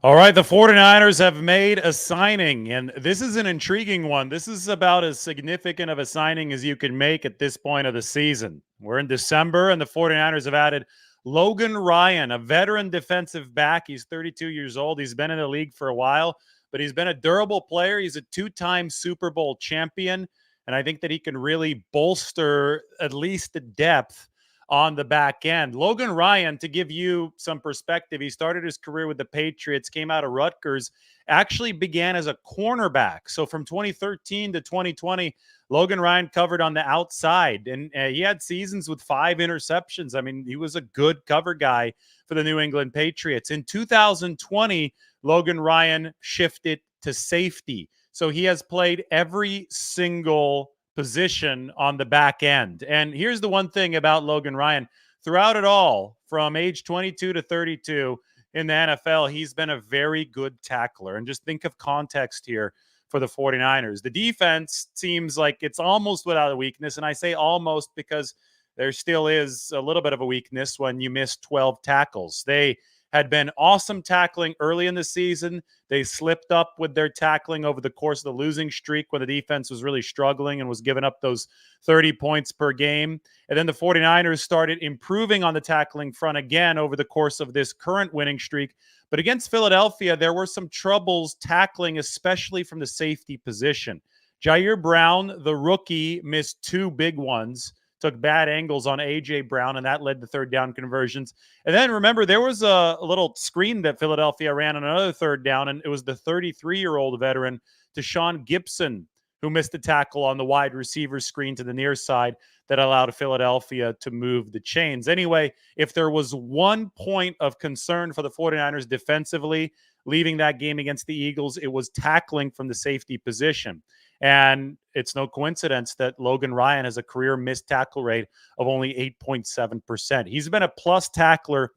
All right, the 49ers have made a signing, and this is an intriguing one. This is about as significant of a signing as you can make at this point of the season. We're in December, and the 49ers have added Logan Ryan, a veteran defensive back. He's 32 years old. He's been in the league for a while, but he's been a durable player. He's a two-time Super Bowl champion, and I think that he can really bolster at least the depth on the back end. Logan Ryan, to give you some perspective, he started his career with the Patriots, came out of Rutgers, actually began as a cornerback. So from 2013 to 2020, Logan Ryan covered on the outside, and he had seasons with 5 interceptions. I mean, he was a good cover guy for the New England Patriots. In 2020, Logan Ryan shifted to safety. So he has played every single position on the back end. And here's the one thing about Logan Ryan. Throughout it all, from age 22 to 32 in the NFL, he's been a very good tackler. And just think of context here for the 49ers. The defense seems like it's almost without a weakness. And I say almost because there still is a little bit of a weakness when you miss 12 tackles. They had been awesome tackling early in the season. They slipped up with their tackling over the course of the losing streak when the defense was really struggling and was giving up those 30 points per game. And then the 49ers started improving on the tackling front again over the course of this current winning streak. But against Philadelphia, there were some troubles tackling, especially from the safety position. Jair Brown, the rookie, missed 2 big ones. Took bad angles on A.J. Brown, and that led to third down conversions. And then remember, there was a little screen that Philadelphia ran on another third down, and it was the 33-year-old veteran, Deshaun Gibson, who missed the tackle on the wide receiver screen to the near side that allowed Philadelphia to move the chains. Anyway, if there was one point of concern for the 49ers defensively, leaving that game against the Eagles, it was tackling from the safety position. And it's no coincidence that Logan Ryan has a career missed tackle rate of only 8.7%. He's been a plus tackler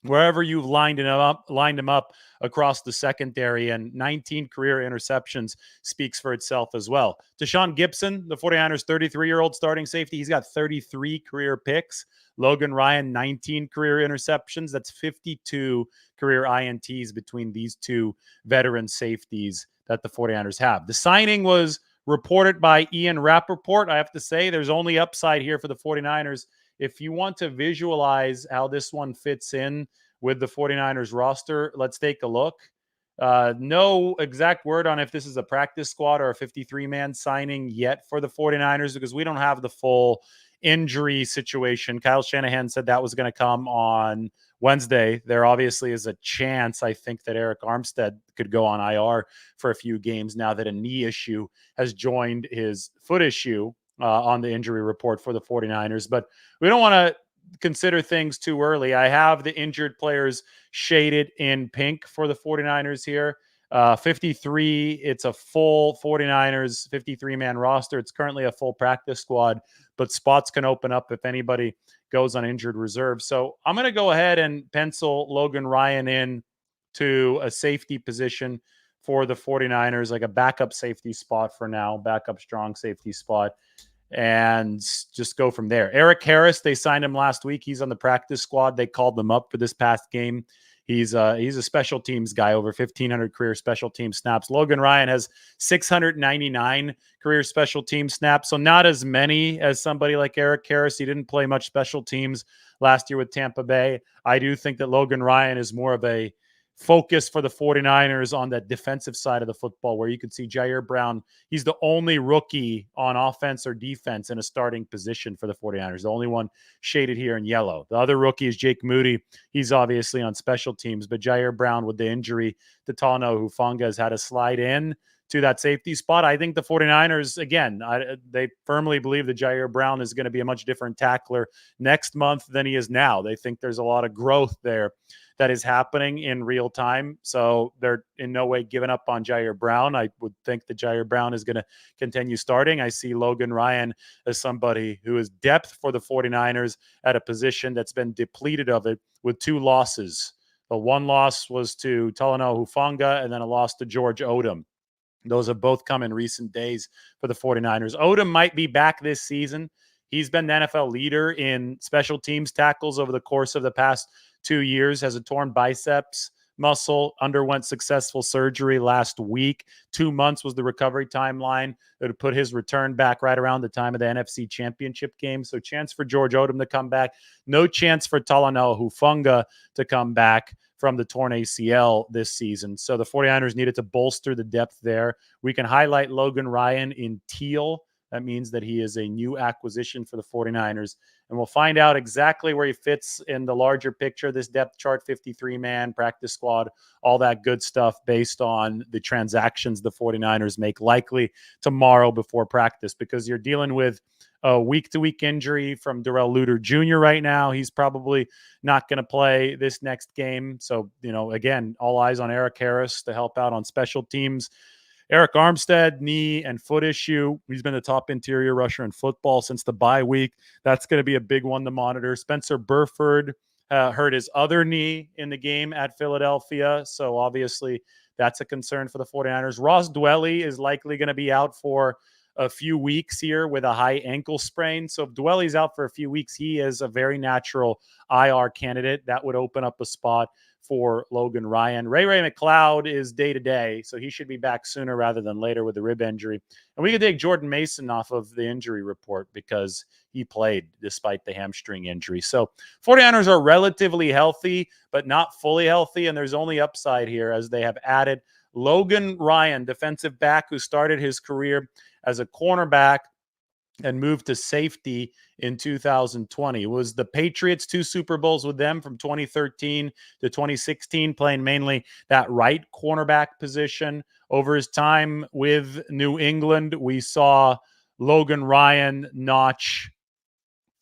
wherever you've lined him up across the secondary, and 19 career interceptions speaks for itself as well. Deshaun Gibson, the 49ers 33-year-old starting safety, he's got 33 career picks. Logan Ryan, 19 career interceptions. That's 52 career INTs between these two veteran safeties that the 49ers have. The signing was reported by Ian Rappaport. I have to say, there's only upside here for the 49ers. If you want to visualize how this one fits in with the 49ers roster, let's take a look. No exact word on if this is a practice squad or a 53-man signing yet for the 49ers, because we don't have the full injury situation. Kyle Shanahan said that was going to come on Wednesday. There obviously is a chance, I think, that Eric Armstead could go on IR for a few games now that a knee issue has joined his foot issue on the injury report for the 49ers. But we don't want to consider things too early. I have the injured players shaded in pink for the 49ers here. 53, it's a full 49ers 53-man roster. It's currently a full practice squad, but spots can open up if anybody goes on injured reserve. So I'm going to go ahead and pencil Logan Ryan in to a safety position for the 49ers, like a backup safety spot for now, backup strong safety spot, and just go from there. Eric Harris, they signed him last week. He's on the practice squad. They called him up for this past game. He's a special teams guy, over 1,500 career special team snaps. Logan Ryan has 699 career special team snaps, so not as many as somebody like Eric Harris. He didn't play much special teams last year with Tampa Bay. I do think that Logan Ryan is more of a focus for the 49ers on that defensive side of the football, where you could see Jair Brown. He's the only rookie on offense or defense in a starting position for the 49ers, the only one shaded here in yellow. The other rookie is Jake Moody. He's obviously on special teams, but Jair Brown, with the injury to Talanoa Hufanga, has had to slide in to that safety spot. I think the 49ers, again, they firmly believe that Jair Brown is going to be a much different tackler next month than he is now. They think there's a lot of growth there that is happening in real time. So they're in no way giving up on Jair Brown. I would think that Jair Brown is going to continue starting. I see Logan Ryan as somebody who is depth for the 49ers at a position that's been depleted of it with 2 losses. The one loss was to Talanoa Hufanga, and then a loss to George Odom. Those have both come in recent days for the 49ers. Odom might be back this season. He's been the NFL leader in special teams tackles over the course of the past 2 years, has a torn biceps, muscle, underwent successful surgery last week. 2 months was the recovery timeline that would put his return back right around the time of the NFC Championship game. So chance for George Odom to come back. No chance for Talanoa Hufanga to come back from the torn ACL this season. So the 49ers needed to bolster the depth there. We can highlight Logan Ryan in teal. That means that he is a new acquisition for the 49ers. And we'll find out exactly where he fits in the larger picture, this depth chart, 53-man, practice squad, all that good stuff based on the transactions the 49ers make likely tomorrow before practice, because you're dealing with a week-to-week injury from Darrell Luter Jr. right now. He's probably not going to play this next game. So, again, all eyes on Eric Harris to help out on special teams. Eric Armstead, knee and foot issue. He's been the top interior rusher in football since the bye week. That's going to be a big one to monitor. Spencer Burford hurt his other knee in the game at Philadelphia. So obviously that's a concern for the 49ers. Ross Dwelly is likely going to be out for a few weeks here with a high ankle sprain. So if Dwelly's out for a few weeks, he is a very natural IR candidate. That would open up a spot for Logan Ryan. Ray McLeod is day-to-day, so he should be back sooner rather than later with the rib injury. And we could take Jordan Mason off of the injury report because he played despite the hamstring injury. So 49ers are relatively healthy, but not fully healthy, and there's only upside here as they have added Logan Ryan, defensive back who started his career as a cornerback and moved to safety in 2020. It was the Patriots, 2 Super Bowls with them from 2013 to 2016, playing mainly that right cornerback position. Over his time with New England, we saw Logan Ryan notch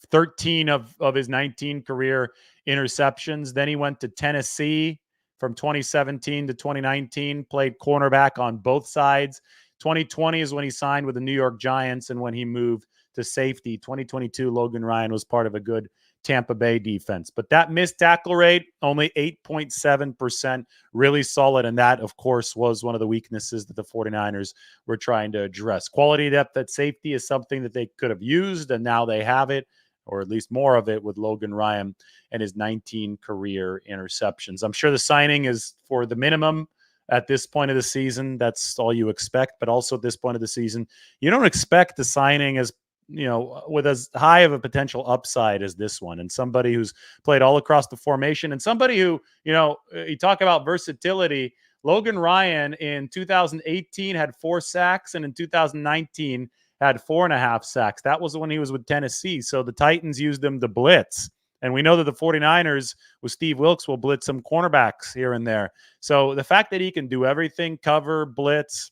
13 of his 19 career interceptions. Then he went to Tennessee from 2017 to 2019, played cornerback on both sides. 2020 is when he signed with the New York Giants and when he moved to safety. 2022, Logan Ryan was part of a good Tampa Bay defense. But that missed tackle rate, only 8.7%, really solid. And that, of course, was one of the weaknesses that the 49ers were trying to address. Quality depth at safety is something that they could have used, and now they have it, or at least more of it, with Logan Ryan and his 19 career interceptions. I'm sure the signing is for the minimum at this point of the season. That's all you expect. But also at this point of the season, you don't expect the signing as, with as high of a potential upside as this one, and somebody who's played all across the formation, and somebody who, you talk about versatility. Logan Ryan in 2018 had 4 sacks, and in 2019 had 4.5 sacks. That was when he was with Tennessee. So the Titans used him to blitz. And we know that the 49ers with Steve Wilks will blitz some cornerbacks here and there. So the fact that he can do everything, cover, blitz,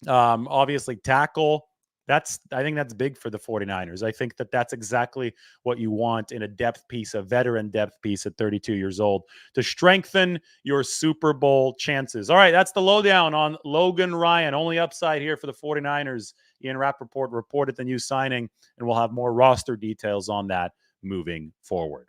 obviously tackle, I think that's big for the 49ers. I think that that's exactly what you want in a depth piece, a veteran depth piece at 32 years old, to strengthen your Super Bowl chances. All right, that's the lowdown on Logan Ryan. Only upside here for the 49ers. Ian Rappaport reported the new signing, and we'll have more roster details on that moving forward.